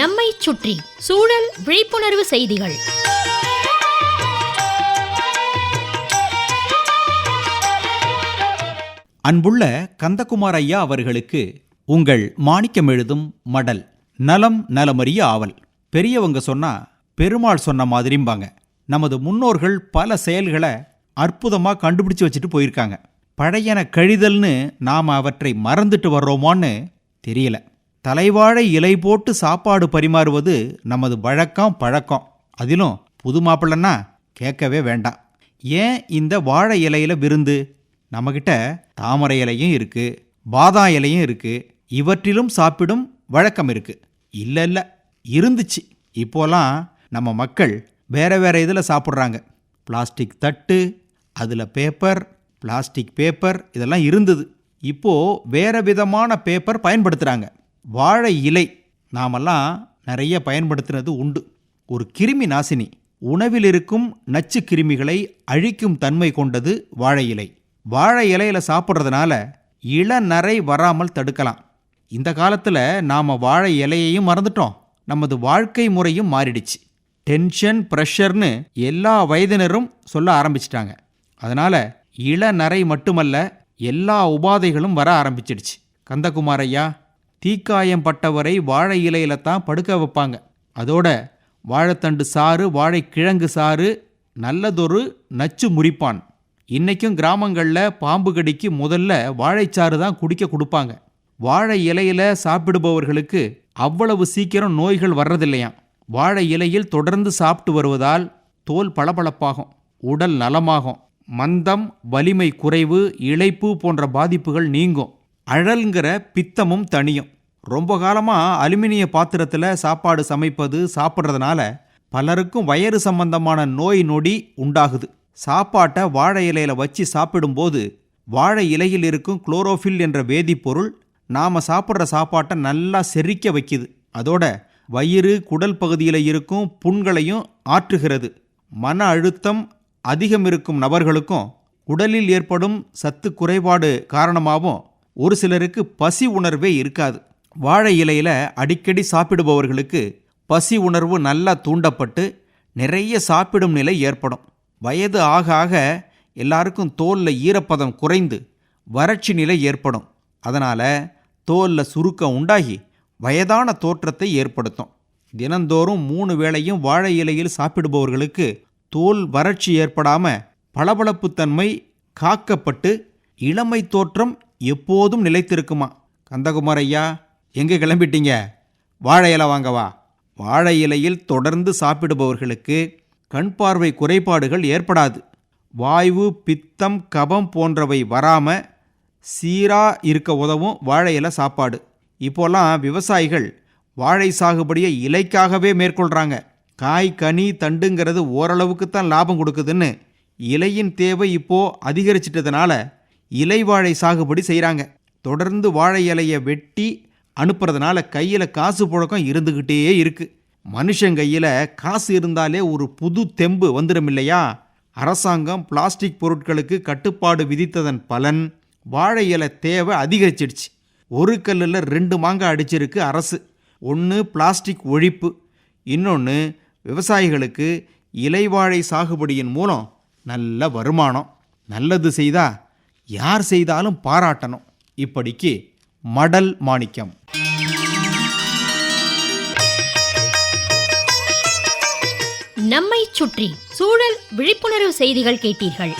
நம்மை சுற்றி சூழல் விழிப்புணர்வு செய்திகள். அன்புள்ள கந்தகுமார் ஐயா அவர்களுக்கு உங்கள் மாணிக்கம் எழுதும் மடல். நலம் நலமறிய ஆவல். பெரியவங்க சொன்னா பெருமாள் சொன்ன மாதிரிம்பாங்க. நமது முன்னோர்கள் பல செயல்களை அற்புதமாக கண்டுபிடிச்சு வச்சுட்டு போயிருக்காங்க. பழையன கழிதல்னு நாம் அவற்றை மறந்துட்டு வர்றோமான்னு தெரியல. தலைவாழை இலை போட்டு சாப்பாடு பரிமாறுவது நமது பழக்கம். அதிலும் புது மாப்பிள்ளன்னா கேட்கவே வேண்டாம். ஏன் இந்த வாழை இலையில விருந்து? நம்மகிட்ட தாமரை இலையும் இருக்கு, பாதாம் இலையும் இருக்கு. இவற்றிலும் சாப்பிடும் வழக்கம் இருக்கு. இல்லை இருந்துச்சு. இப்போலாம் நம்ம மக்கள் வேற இதில் சாப்பிட்றாங்க. பிளாஸ்டிக் தட்டு, அதில் பேப்பர், பிளாஸ்டிக் பேப்பர் இதெல்லாம் இருந்தது. இப்போது வேறு விதமான பேப்பர் பயன்படுத்துகிறாங்க. வாழை இலை நாமெல்லாம் நிறைய பயன்படுத்தினது உண்டு. ஒரு கிருமி நாசினி. உணவில் இருக்கும் நச்சு கிருமிகளை அழிக்கும் தன்மை கொண்டது வாழை இலை. வாழை இலையில் சாப்பிட்றதுனால இளநரை வராமல் தடுக்கலாம். இந்த காலத்தில் நாம் வாழை இலையையும் மறந்துட்டோம். நமது வாழ்க்கை முறையும் மாறிடுச்சு. டென்ஷன், ப்ரெஷர்னு எல்லா வயதினரும் சொல்ல ஆரம்பிச்சிட்டாங்க. அதனால் இளநரை மட்டுமல்ல, எல்லா உபாதைகளும் வர ஆரம்பிச்சிடுச்சு. கந்தகுமார் ஐயா, தீக்காயம் பட்டவரை வாழை இலையில தான் படுக்க வைப்பாங்க. அதோட வாழைத்தண்டு சாறு, வாழைக்கிழங்கு சாறு நல்லதொரு நச்சு முறிப்பான். இன்றைக்கும் கிராமங்களில் பாம்பு கடிக்கு முதல்ல வாழைச்சாறு தான் குடிக்க கொடுப்பாங்க. வாழை இலையில சாப்பிடுபவர்களுக்கு அவ்வளவு சீக்கிரம் நோய்கள் வர்றதில்லையாம். வாழை இலையில் தொடர்ந்து சாப்பிட்டு வருவதால் தோல் பளபளப்பாகும், உடல் நலமாகும், மந்தம், வலிமை குறைவு, இளைப்பு போன்ற பாதிப்புகள் நீங்கும். அழல்ங்கிற பித்தமும் தணியும். ரொம்ப காலமாக அலுமினிய பாத்திரத்தில் சாப்பாடு சாப்பிட்றதுனால பலருக்கும் வயிறு சம்பந்தமான நோய் நொடி உண்டாகுது. சாப்பாட்டை வாழை இலையில் வச்சு சாப்பிடும்போது வாழை இலையில் இருக்கும் குளோரோஃபில் என்ற வேதிப்பொருள் நாம் சாப்பிட்ற சாப்பாட்டை நல்லா செரிக்க வைக்குது. அதோட வயிறு, குடல் பகுதியில் இருக்கும் புண்களையும் ஆற்றுகிறது. மன அழுத்தம் அதிகம் இருக்கும் நபர்களுக்கும் உடலில் ஏற்படும் சத்து குறைபாடு காரணமாகவும் ஒரு சிலருக்கு பசி உணர்வே இருக்காது. வாழை இலையில் அடிக்கடி சாப்பிடுபவர்களுக்கு பசி உணர்வு நல்லா தூண்டப்பட்டு நிறைய சாப்பிடும் நிலை ஏற்படும். வயது ஆக ஆக எல்லாருக்கும் தோலில் ஈரப்பதம் குறைந்து வறட்சி நிலை ஏற்படும். அதனால் தோலில் சுருக்கம் உண்டாகி வயதான தோற்றத்தை ஏற்படுத்தும். தினந்தோறும் 3 வேளையும் வாழை இலையில் சாப்பிடுபவர்களுக்கு தோல் வறட்சி ஏற்படாமல் பளபளப்புத்தன்மை காக்கப்பட்டு இளமை தோற்றம் எப்போதும் நிலைத்திருக்குமா. கந்தகுமார் ஐயா, எங்கே கிளம்பிட்டீங்க? வாழை இலை வாங்கவா. வாழை இலையில் தொடர்ந்து சாப்பிடுபவர்களுக்கு கண் பார்வை குறைபாடுகள் ஏற்படாது. வாய்வு, பித்தம், கபம் போன்றவை வராமல் சீராக இருக்க உதவும் வாழை இலை சாப்பாடு. இப்போலாம் விவசாயிகள் வாழை சாகுபடியை இலைக்காகவே மேற்கொள்கிறாங்க. காய், கனி, தண்டுங்கிறது ஓரளவுக்கு தான் லாபம் கொடுக்குதுன்னு இலையின் தேவை இப்போது அதிகரிச்சிட்டதுனால இலை வாழை சாகுபடி செய்கிறாங்க. தொடர்ந்து வாழை இலையை வெட்டி அனுப்புறதுனால கையில் காசு புழக்கம் இருந்துக்கிட்டே இருக்குது. மனுஷன் கையில் காசு இருந்தாலே ஒரு புது தெம்பு வந்துடும் இல்லையா? அரசாங்கம் பிளாஸ்டிக் பொருட்களுக்கு கட்டுப்பாடு விதித்ததன் பலன் வாழை இலை தேவை அதிகரிச்சிடுச்சு. ஒரு கல்லில் 2 மாங்காய் அடிச்சிருக்கு அரசு. ஒன்று பிளாஸ்டிக் ஒழிப்பு, இன்னொன்று விவசாயிகளுக்கு இலைவாழை சாகுபடியின் மூலம் நல்ல வருமானம். நல்லது செய்தா யார் செய்தாலும் பாராட்டணும். இப்படிக்கு மடல் மாணிக்கம். நம்மை சுற்றி சூழல் விழிப்புணர்வு செய்திகள் கேட்டீர்கள்.